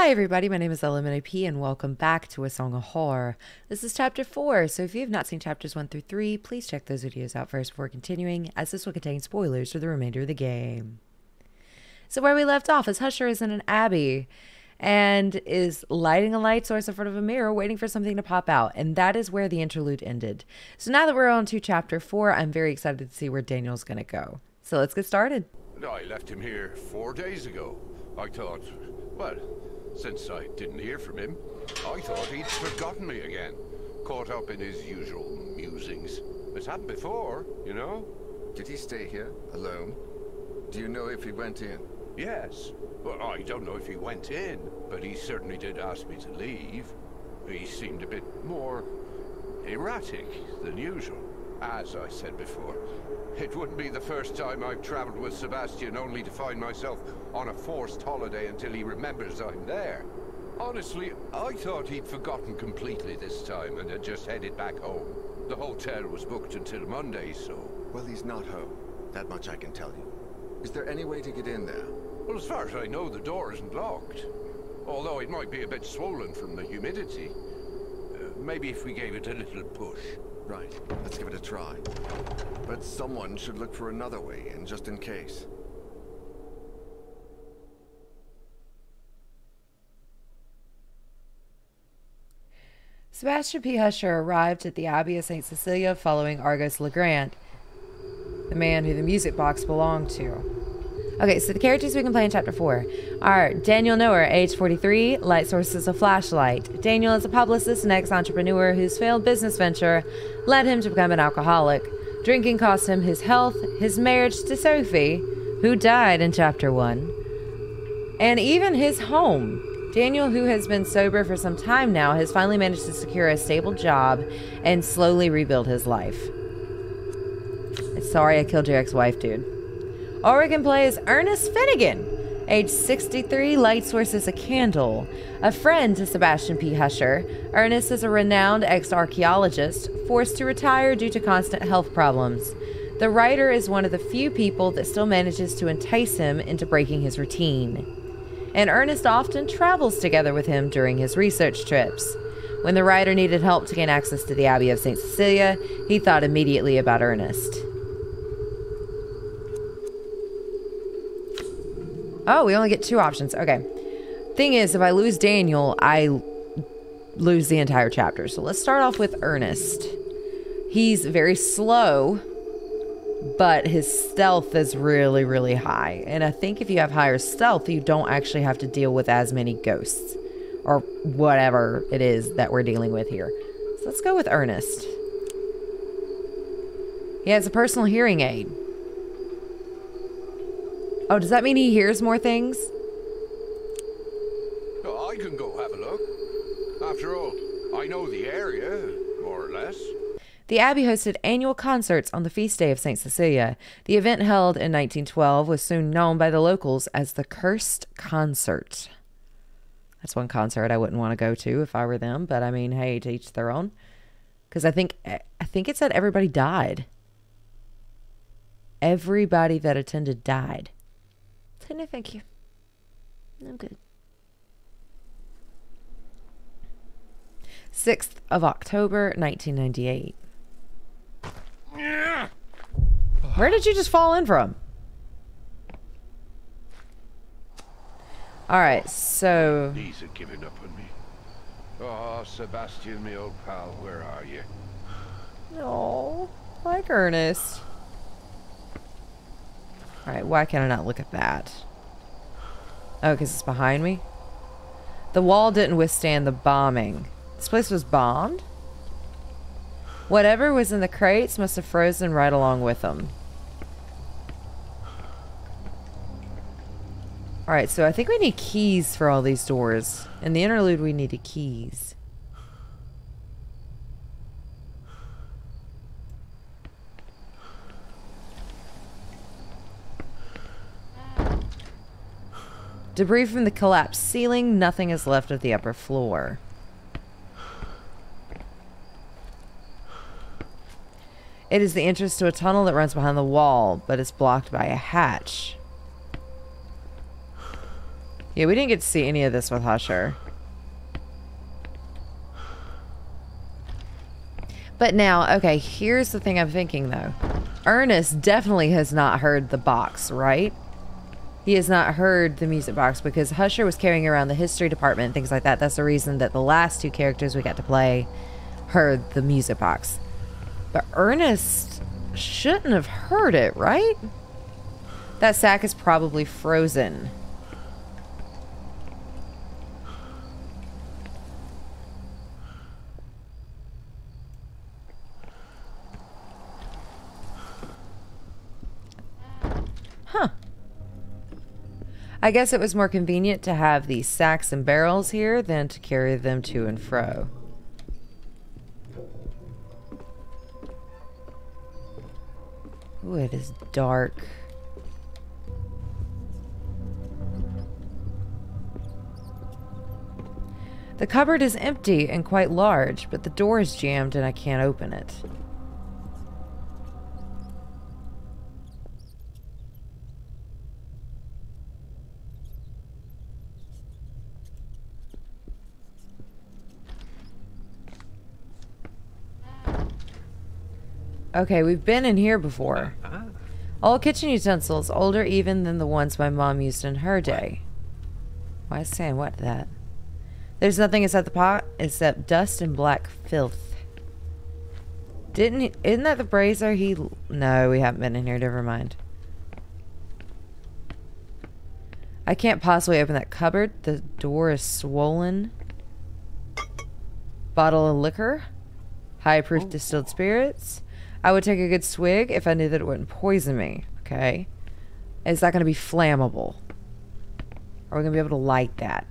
Hi everybody, my name is LMNAP and welcome back to A Song of Horror. This is chapter 4, so if you have not seen chapters 1 through 3, please check those videos out first before continuing, as this will contain spoilers for the remainder of the game. So where we left off is Husher is in an abbey and is lighting a light source in front of a mirror waiting for something to pop out, and that is where the interlude ended. So now that we're on to chapter 4, I'm very excited to see where Daniel's going to go. So let's get started. I left him here 4 days ago. I thought, well, since I didn't hear from him, I thought he'd forgotten me again. Caught up in his usual musings. It's happened before, you know? Did he stay here, alone? Do you know if he went in? Yes. Well, I don't know if he went in, but he certainly did ask me to leave. He seemed a bit more erratic than usual. As I said before, it wouldn't be the first time I've traveled with Sebastian only to find myself on a forced holiday until he remembers I'm there. Honestly, I thought he'd forgotten completely this time and had just headed back home. The hotel was booked until Monday, so... Well, he's not home. That much I can tell you. Is there any way to get in there? Well, as far as I know, the door isn't locked. Although it might be a bit swollen from the humidity. Maybe if we gave it a little push. Right, let's give it a try. But someone should look for another way in, just in case. Sebastian P. Husher arrived at the Abbey of St. Cecilia following Argos Legrand, the man who the music box belonged to. Okay, so the characters we can play in chapter 4 are Daniel Noer, age 43, light source is a flashlight. Daniel is a publicist and ex-entrepreneur whose failed business venture led him to become an alcoholic. Drinking cost him his health, his marriage to Sophie, who died in chapter 1, and even his home. Daniel, who has been sober for some time now, has finally managed to secure a stable job and slowly rebuild his life. Sorry I killed your ex-wife, dude. Or we can play as Ernest Finnegan, age 63, light source is a candle. A friend to Sebastian P. Husher, Ernest is a renowned ex-archaeologist, forced to retire due to constant health problems. The writer is one of the few people that still manages to entice him into breaking his routine. And Ernest often travels together with him during his research trips. When the writer needed help to gain access to the Abbey of St. Cecilia, he thought immediately about Ernest. Oh, we only get 2 options. Okay. Thing is, if I lose Daniel, I lose the entire chapter. So let's start off with Ernest. He's very slow, but his stealth is really, really high. And I think if you have higher stealth, you don't actually have to deal with as many ghosts. Or whatever it is that we're dealing with here. So let's go with Ernest. He has a personal hearing aid. Oh, does that mean he hears more things? I can go have a look. After all, I know the area, more or less. The Abbey hosted annual concerts on the feast day of St. Cecilia. The event held in 1912 was soon known by the locals as the Cursed Concert. That's one concert I wouldn't want to go to if I were them, but I mean, hey, to each their own. Because I think it said everybody died. Everybody that attended died. So no, thank you. I'm good. 6th of October, 1998. Where did you just fall in from? Alright, so... These are giving up on me. Oh, Sebastian, my old pal, where are you? Oh, like Ernest. Alright, why can I not look at that? Oh, because it's behind me? The wall didn't withstand the bombing. This place was bombed? Whatever was in the crates must have frozen right along with them. Alright, so I think we need keys for all these doors. In the interlude, we needed keys. Debris from the collapsed ceiling. Nothing is left of the upper floor. It is the entrance to a tunnel that runs behind the wall, but it's blocked by a hatch. Yeah, we didn't get to see any of this with Husher. But now, okay, here's the thing I'm thinking, though. Ernest definitely has not heard the box, right? He has not heard the music box because Husher was carrying around the history department and things like that. That's the reason that the last two characters we got to play heard the music box. But Ernest shouldn't have heard it, right? That sack is probably frozen. Huh. I guess it was more convenient to have these sacks and barrels here than to carry them to and fro. Ooh, it is dark. The cupboard is empty and quite large, but the door is jammed and I can't open it. Okay, we've been in here before. All kitchen utensils, older even than the ones my mom used in her day. Why is it saying what that? There's nothing inside the pot except dust and black filth. Isn't that the brazier he... No, we haven't been in here, never mind. I can't possibly open that cupboard. The door is swollen. Bottle of liquor. High proof distilled spirits. I would take a good swig if I knew that it wouldn't poison me. Okay. Is that going to be flammable? Are we going to be able to light that?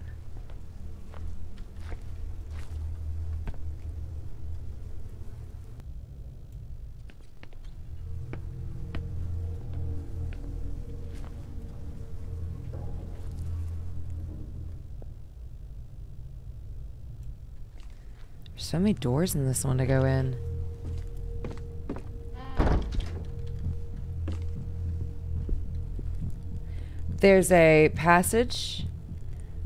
There's so many doors in this one to go in. There's a passage,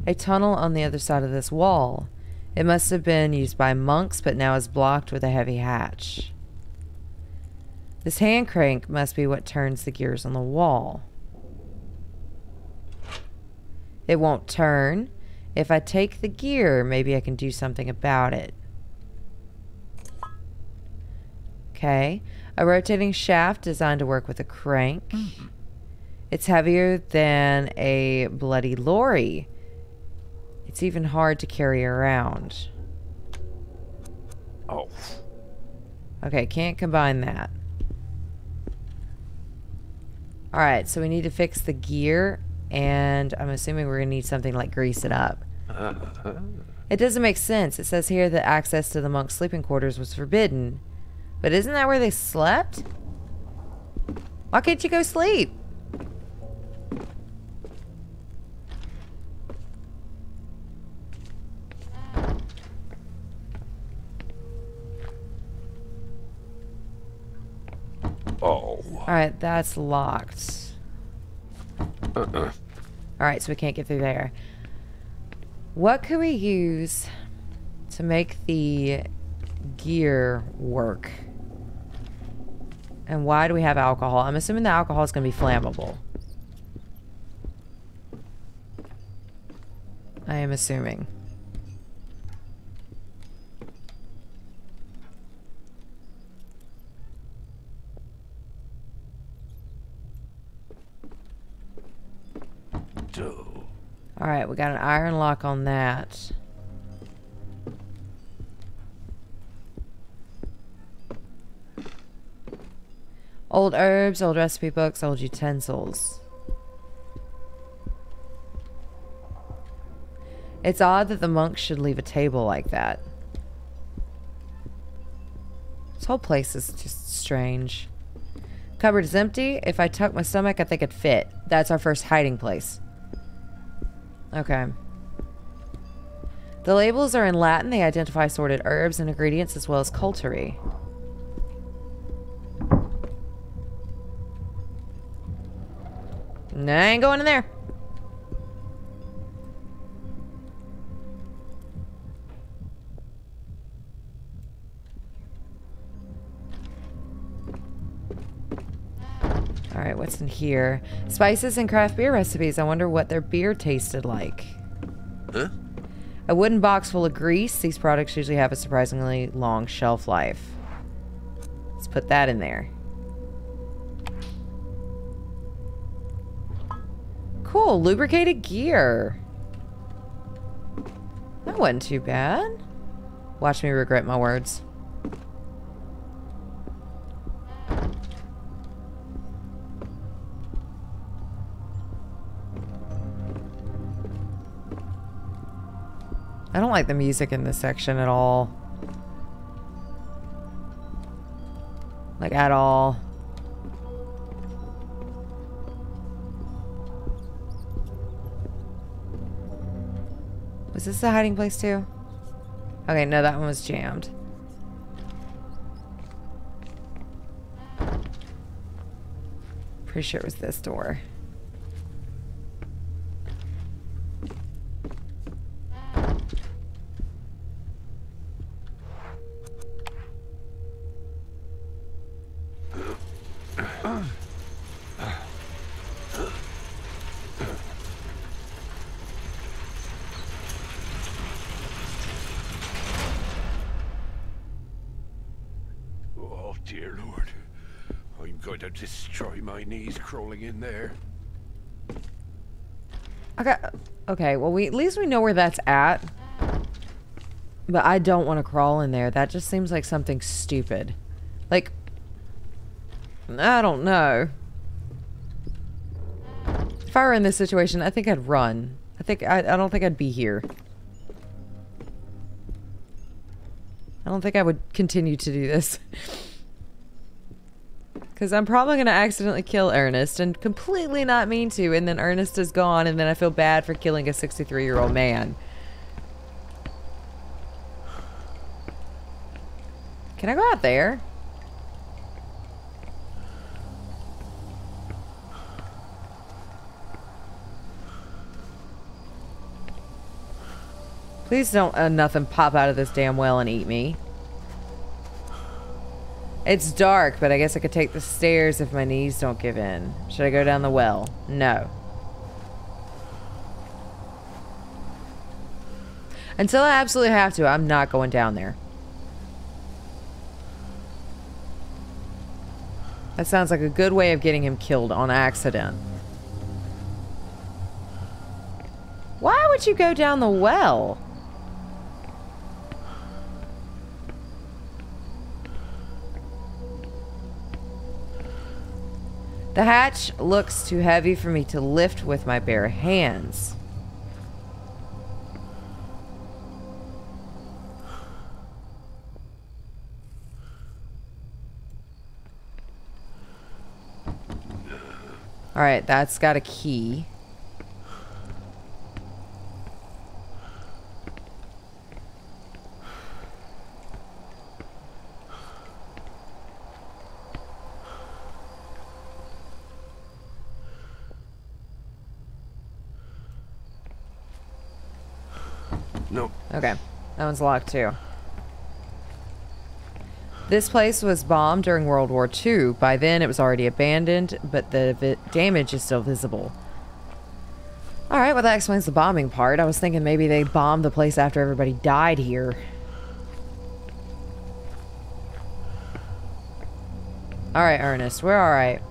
a tunnel on the other side of this wall. It must have been used by monks, but now is blocked with a heavy hatch. This hand crank must be what turns the gears on the wall. It won't turn. If I take the gear, maybe I can do something about it. Okay. A rotating shaft designed to work with a crank. It's heavier than a bloody lorry. It's even hard to carry around. Oh. Okay, can't combine that. Alright, so we need to fix the gear, and I'm assuming we're going to need something like grease it up. It doesn't make sense. It says here that access to the monks' sleeping quarters was forbidden. But isn't that where they slept? Why can't you go sleep? Oh. Alright, that's locked. Alright, so we can't get through there. What could we use to make the gear work? And why do we have alcohol? I'm assuming the alcohol is going to be flammable. I am assuming. Alright, we got an iron lock on that. Old herbs, old recipe books, old utensils. It's odd that the monks should leave a table like that. This whole place is just strange. Cupboard is empty. If I tuck my stomach, I think it'd fit. That's our first hiding place. Okay. The labels are in Latin. They identify assorted herbs and ingredients as well as cautery. No, I ain't going in there. what's in here? Spices and craft beer recipes. I wonder what their beer tasted like. Huh? A wooden box full of grease. These products usually have a surprisingly long shelf life. Let's put that in there. Cool, lubricated gear. That wasn't too bad. Watch me regret my words. I don't like the music in this section at all. Like, at all. Was this the hiding place too? Okay, no, that one was jammed. Pretty sure it was this door. Oh, dear Lord. I'm going to destroy my knees crawling in there. Okay, well, at least we know where that's at. But I don't want to crawl in there. That just seems like something stupid. Like, I don't know. If I were in this situation, I think I'd run. I don't think I'd be here. I don't think I would continue to do this. Because I'm probably going to accidentally kill Ernest and completely not mean to, and then Ernest is gone, and then I feel bad for killing a 63-year-old man. Can I go out there? Please don't nothing pop out of this damn well and eat me. It's dark, but I guess I could take the stairs if my knees don't give in. Should I go down the well? No. Until I absolutely have to, I'm not going down there. That sounds like a good way of getting him killed on accident. Why would you go down the well? The hatch looks too heavy for me to lift with my bare hands. Alright, that's got a key. No. Okay, that one's locked too. This place was bombed during World War II. By then, it was already abandoned, but the damage is still visible. Alright, well that explains the bombing part. I was thinking maybe they bombed the place after everybody died here. Alright, Ernest, we're alright.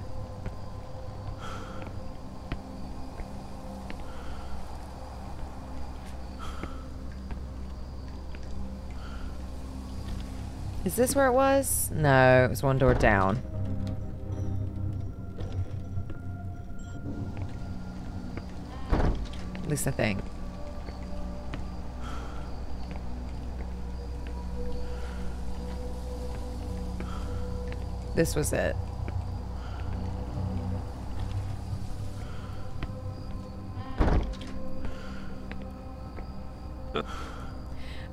Is this where it was? No, it was one door down. At least I think. This was it.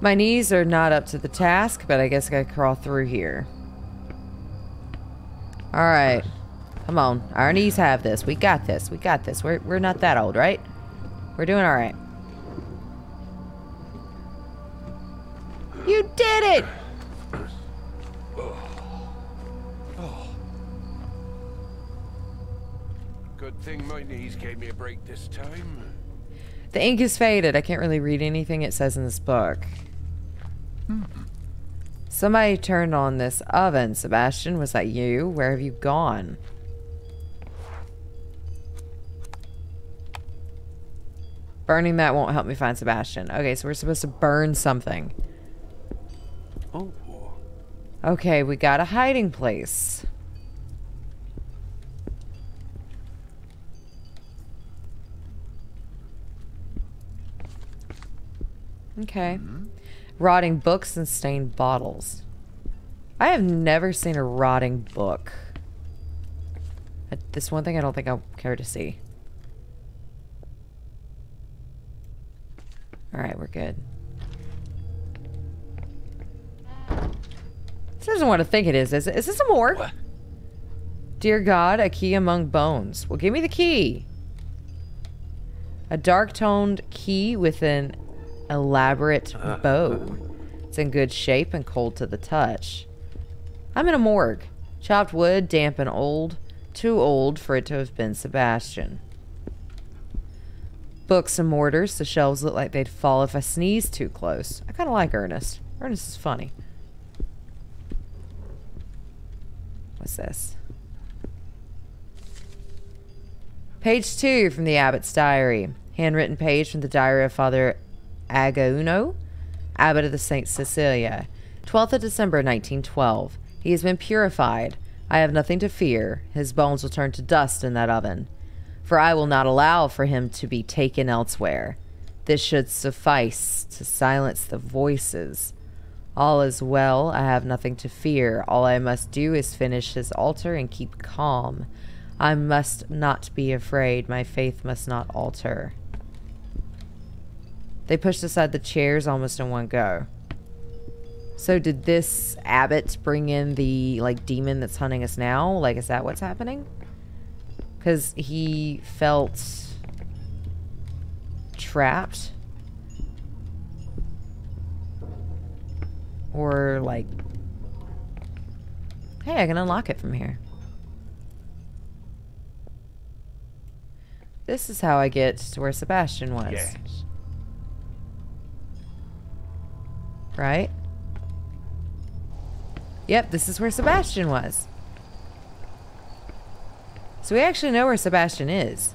My knees are not up to the task, but I guess I gotta crawl through here. Alright. Come on. Our knees have this. We got this. We got this. We're not that old, right? We're doing alright. You did it! Thing my knees gave me a break this time. The ink is faded. I can't really read anything it says in this book. Somebody turned on this oven. Sebastian, was that you? Where have you gone? Burning that won't help me find Sebastian. Okay, so we're supposed to burn something. Oh. Okay, we got a hiding place. Okay. Rotting books and stained bottles. I have never seen a rotting book. This one thing I don't think I'll care to see. Alright, we're good. This isn't what I think it is it? Is this a morgue? What? Dear God, a key among bones. Well, give me the key. A dark-toned key with an elaborate bow. It's in good shape and cold to the touch. I'm in a morgue. Chopped wood, damp and old. Too old for it to have been Sebastian. Books and mortars. The shelves look like they'd fall if I sneezed too close. I kind of like Ernest. Ernest is funny. What's this? Page 2 from the Abbot's Diary. Handwritten page from the diary of Father Agauno, Abbot of the St. Cecilia. 12th of December, 1912. He has been purified. I have nothing to fear. His bones will turn to dust in that oven. For I will not allow for him to be taken elsewhere. This should suffice to silence the voices. All is well. I have nothing to fear. All I must do is finish his altar and keep calm. I must not be afraid. My faith must not alter. They pushed aside the chairs almost in one go. So did this abbot bring in the, like, demon that's hunting us now? Like, is that what's happening? Because he felt trapped. Or, like... Hey, I can unlock it from here. This is how I get to where Sebastian was. Yes. Right? Yep, this is where Sebastian was. So we actually know where Sebastian is.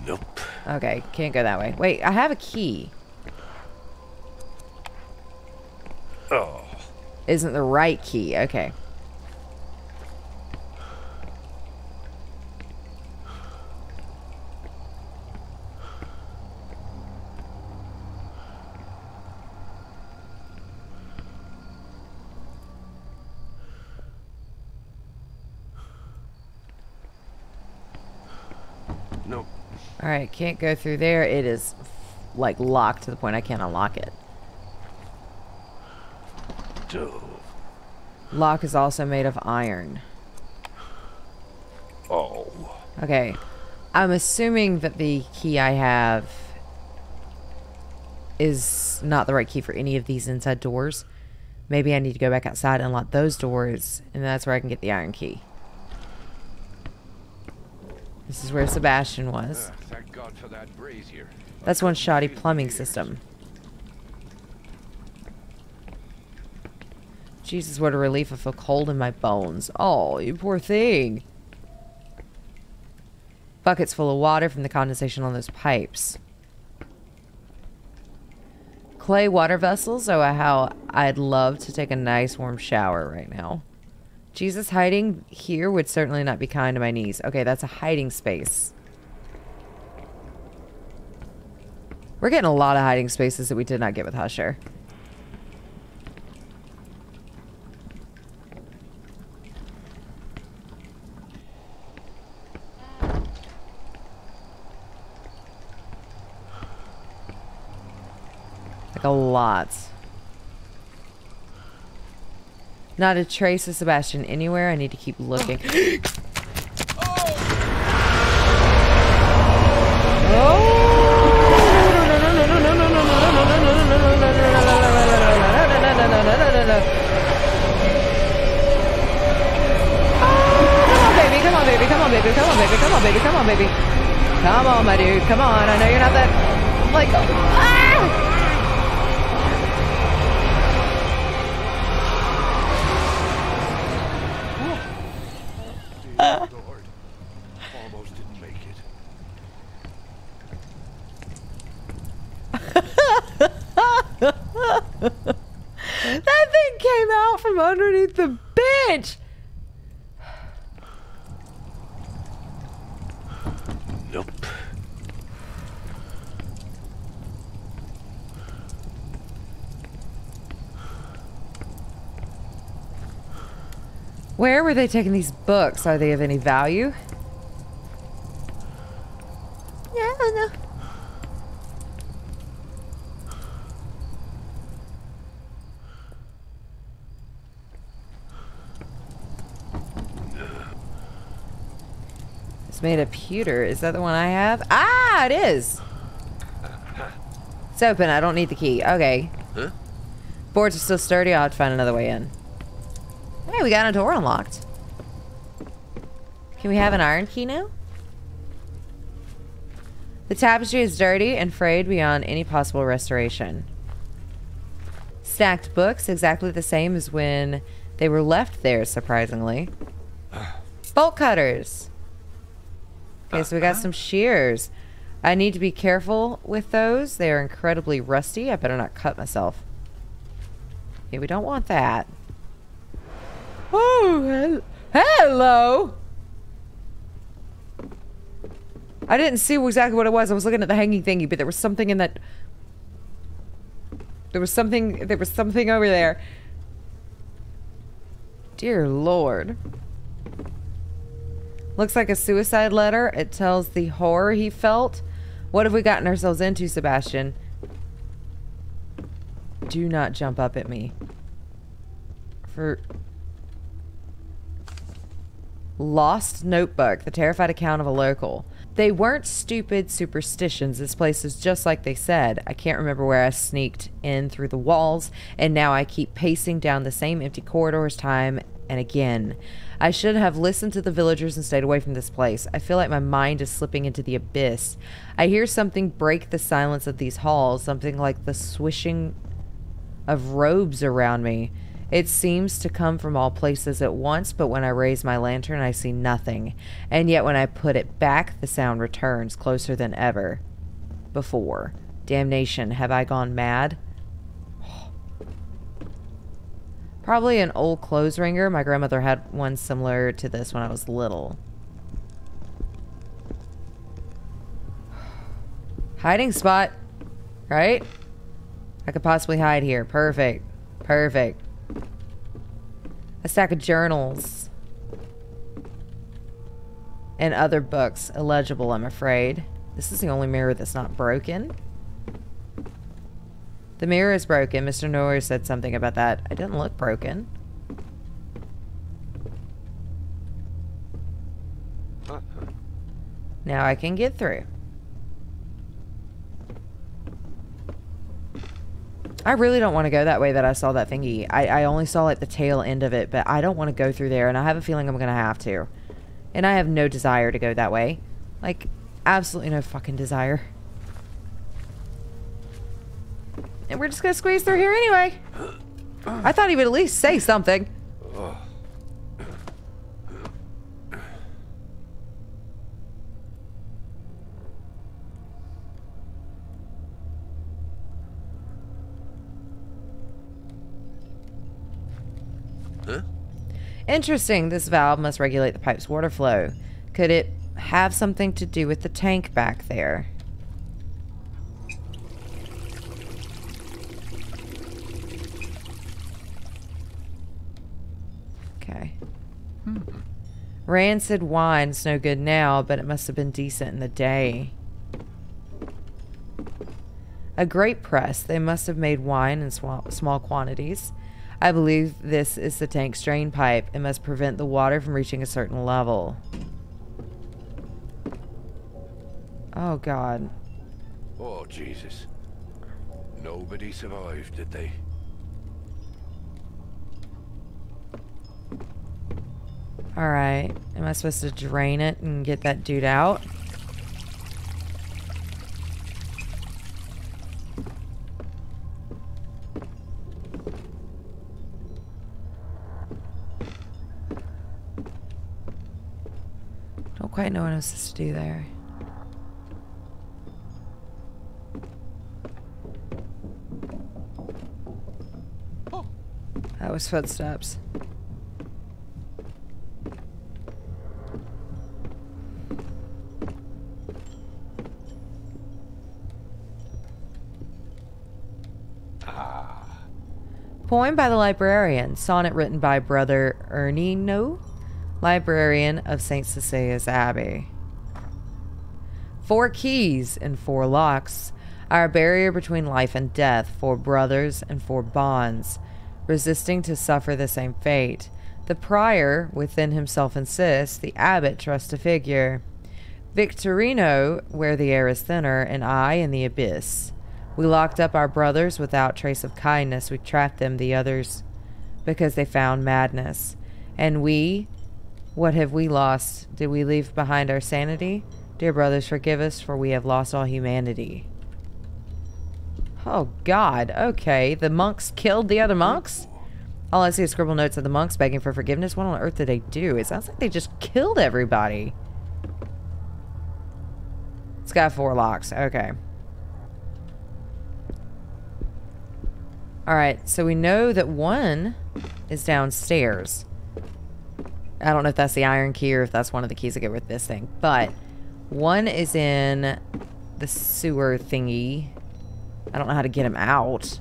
Nope. Okay, can't go that way. Wait, I have a key. Oh. Isn't the right key. Okay. Nope. Alright, can't go through there. It is, like, locked to the point I can't unlock it. Duh. Lock is also made of iron. Oh. Okay. I'm assuming that the key I have is not the right key for any of these inside doors. Maybe I need to go back outside and unlock those doors, and that's where I can get the iron key. This is where Sebastian was. Thank God for that brazier. That's one shoddy plumbing system. Jesus, what a relief. I feel cold in my bones. Oh, you poor thing. Buckets full of water from the condensation on those pipes. Clay water vessels. Oh, how I'd love to take a nice warm shower right now. Jesus, hiding here would certainly not be kind to my knees. Okay, that's a hiding space. We're getting a lot of hiding spaces that we did not get with Husher. Like a lot. Not a trace of Sebastian anywhere. I need to keep looking. Come on, my dude. Come on. I know you're not that... Like... Ah! Lord, almost didn't make it. That thing came out from underneath the bench. Nope. Where were they taking these books? Are they of any value? Yeah, I don't know. It's made of pewter. Is that the one I have? Ah, it is. It's open. I don't need the key. Okay. Huh? Boards are still sturdy. I'll have to find another way in. Hey, we got a door unlocked. Can we have an iron key now? The tapestry is dirty and frayed beyond any possible restoration. Stacked books, exactly the same as when they were left there, surprisingly. Bolt cutters. Okay, so we got some shears. I need to be careful with those. They are incredibly rusty. I better not cut myself. Okay, we don't want that. Oh, hello. I didn't see exactly what it was. I was looking at the hanging thingy, but there was something in that. There was something over there. Dear Lord. Looks like a suicide letter. It tells the horror he felt. What have we gotten ourselves into, Sebastian? Do not jump up at me. For... Lost notebook. The terrified account of a local. They weren't stupid superstitions. This place is just like they said. I can't remember where I sneaked in through the walls, and now I keep pacing down the same empty corridors time and again. I should have listened to the villagers and stayed away from this place. I feel like my mind is slipping into the abyss. I hear something break the silence of these halls, something like the swishing of robes around me. It seems to come from all places at once, but when I raise my lantern, I see nothing. And yet when I put it back, the sound returns, closer than ever before. Damnation, have I gone mad? Probably an old clothes wringer. My grandmother had one similar to this when I was little. Hiding spot, right? I could possibly hide here. Perfect. Perfect. A stack of journals. And other books. Illegible, I'm afraid. This is the only mirror that's not broken. The mirror is broken. Mr. Noyer said something about that. It didn't look broken. Now I can get through. I really don't want to go that way that I saw that thingy. I only saw like the tail end of it, but I don't want to go through there, and I have a feeling I'm going to have to. And I have no desire to go that way. Like, absolutely no fucking desire. And we're just going to squeeze through here anyway. I thought he would at least say something. Interesting. This valve must regulate the pipe's water flow. Could it have something to do with the tank back there? Okay. Rancid wine's no good now, but it must have been decent in the day. A grape press. They must have made wine in small quantities. I believe this is the tank's drain pipe. It must prevent the water from reaching a certain level. Oh, God. Oh, Jesus. Nobody survived, did they? Alright. Am I supposed to drain it and get that dude out? quite know what I'm supposed to do there. That was footsteps. Poem by the librarian. Sonnet written by Brother Ernino, librarian of St. Cecilia's Abbey. 4 keys and 4 locks. Our barrier between life and death. 4 brothers and 4 bonds, resisting to suffer the same fate. The prior within himself insists, the abbot trusts a figure. Victorino, where the air is thinner, and I in the abyss. We locked up our brothers without trace of kindness. We trapped them, the others, because they found madness. And we, what have we lost? Did we leave behind our sanity? Dear brothers, forgive us, for we have lost all humanity. Oh, God. Okay. The monks killed the other monks? All I see is scribbled notes of the monks begging for forgiveness. What on earth did they do? It sounds like they just killed everybody. It's got 4 locks. Okay. Alright, so we know that one is downstairs. I don't know if that's the iron key or if that's one of the keys that get with this thing. But one is in the sewer thingy. I don't know how to get him out.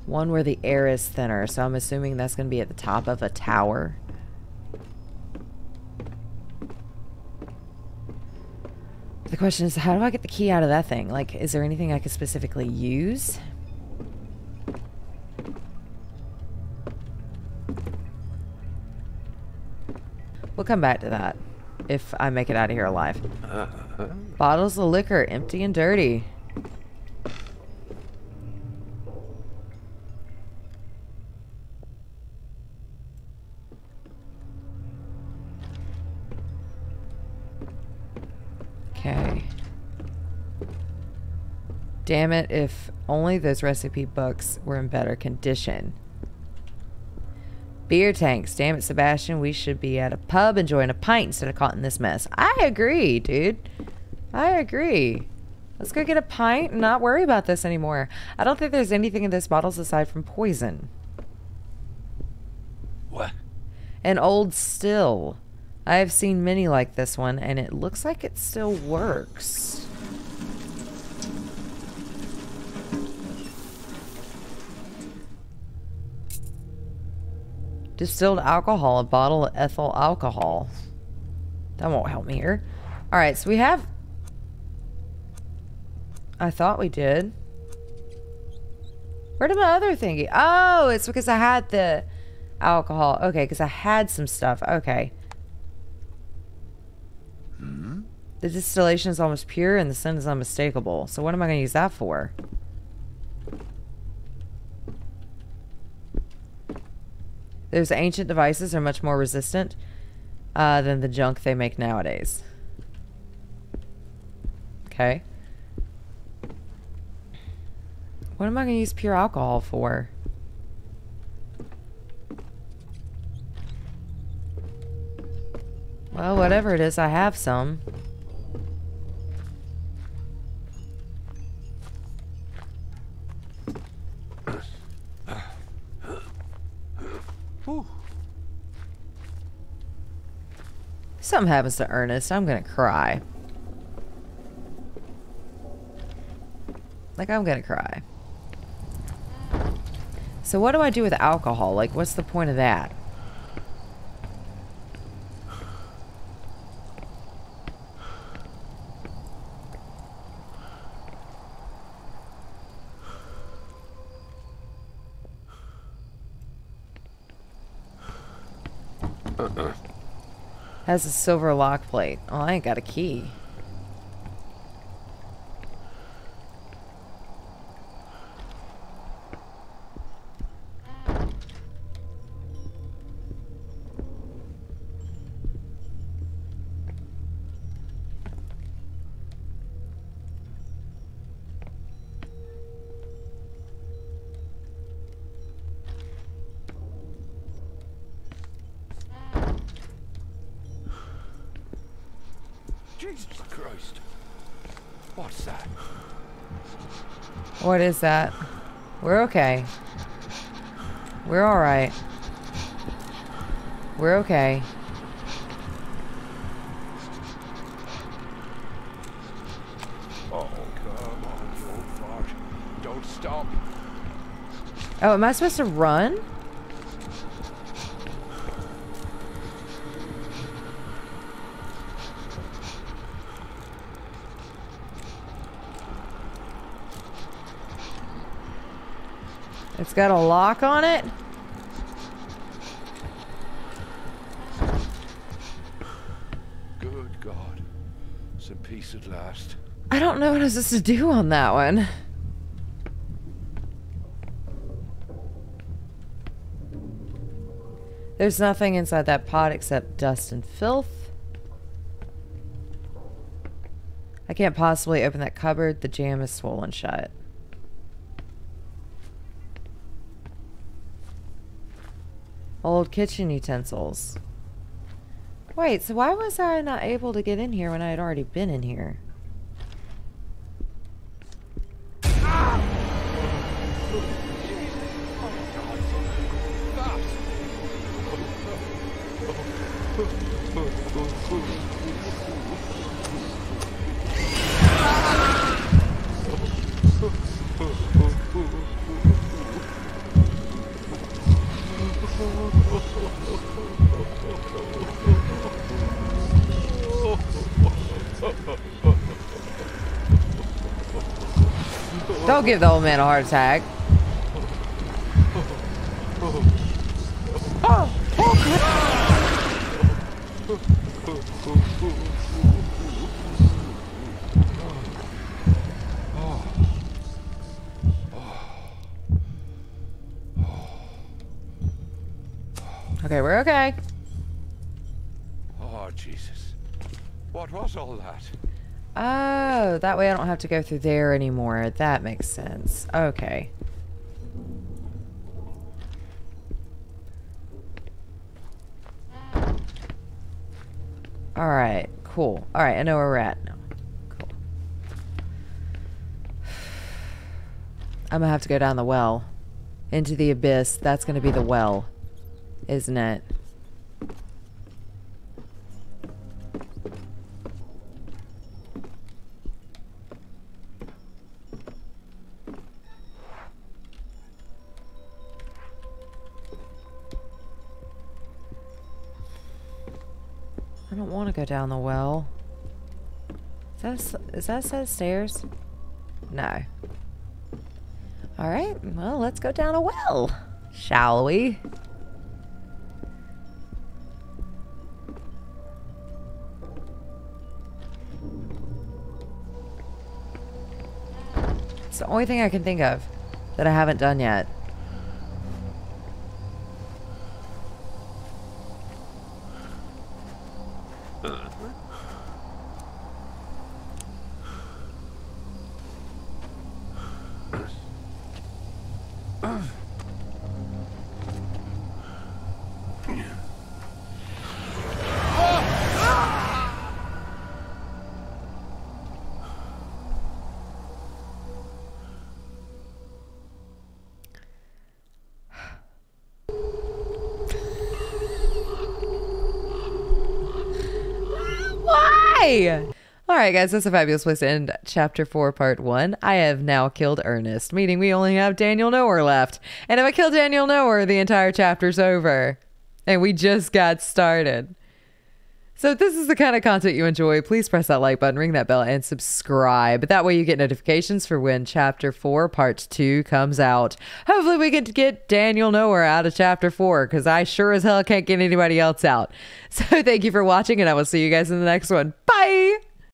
One where the air is thinner, so I'm assuming that's going to be at the top of a tower. The question is, how do I get the key out of that thing? Like, is there anything I could specifically use? We'll come back to that if I make it out of here alive. Bottles of liquor, empty and dirty. Okay. Damn it, if only those recipe books were in better condition. Beer tanks. Damn it, Sebastian. We should be at a pub enjoying a pint instead of caught in this mess. I agree, dude. I agree. Let's go get a pint and not worry about this anymore. I don't think there's anything in those bottles aside from poison. What? An old still. I have seen many like this one, and it looks like it still works. Distilled alcohol, a bottle of ethyl alcohol. That won't help me here. Alright, so we have... I thought we did. Where did my other thingy? Oh, it's because I had the alcohol. Okay, because I had some stuff. Okay. The distillation is almost pure and the scent is unmistakable. So what am I going to use that for? Those ancient devices are much more resistant than the junk they make nowadays. Okay. What am I going to use pure alcohol for? Well, whatever it is, I have some. Something happens to Ernest, I'm gonna cry. Like, I'm gonna cry. So what do I do with alcohol? Like, what's the point of that? Has a silver lock plate. Oh, I ain't got a key. Jesus Christ. What's that? What is that? We're okay. We're alright. We're okay. Oh, come on, you old fart. Don't stop. Oh, am I supposed to run? It's got a lock on it? Good God. Some peace at last. I don't know what I was supposed to do on that one. There's nothing inside that pot except dust and filth. I can't possibly open that cupboard. The jam is swollen shut. Old kitchen utensils. Wait, so why was I not able to get in here when I had already been in here? Don't give the old man a heart attack. Okay, we're okay. Oh, Jesus. What was all that? Oh, that way I don't have to go through there anymore. That makes sense. Okay. Alright, cool. Alright, I know where we're at now. Cool. I'm gonna have to go down the well. Into the abyss. That's gonna be the well. Isn't it? I don't want to go down the well. Is that a set of stairs? No. Alright, well, let's go down a well, shall we? It's the only thing I can think of that I haven't done yet. Alright guys, that's a fabulous place to end chapter 4 part 1. I have now killed Ernest, meaning we only have Daniel Knower left. And if I kill Daniel Knower, the entire chapter's over. And we just got started. So if this is the kind of content you enjoy, please press that like button, ring that bell, and subscribe. That way you get notifications for when chapter 4 part 2 comes out. Hopefully we can get Daniel Knower out of chapter 4, because I sure as hell can't get anybody else out. So thank you for watching, and I will see you guys in the next one. Bye!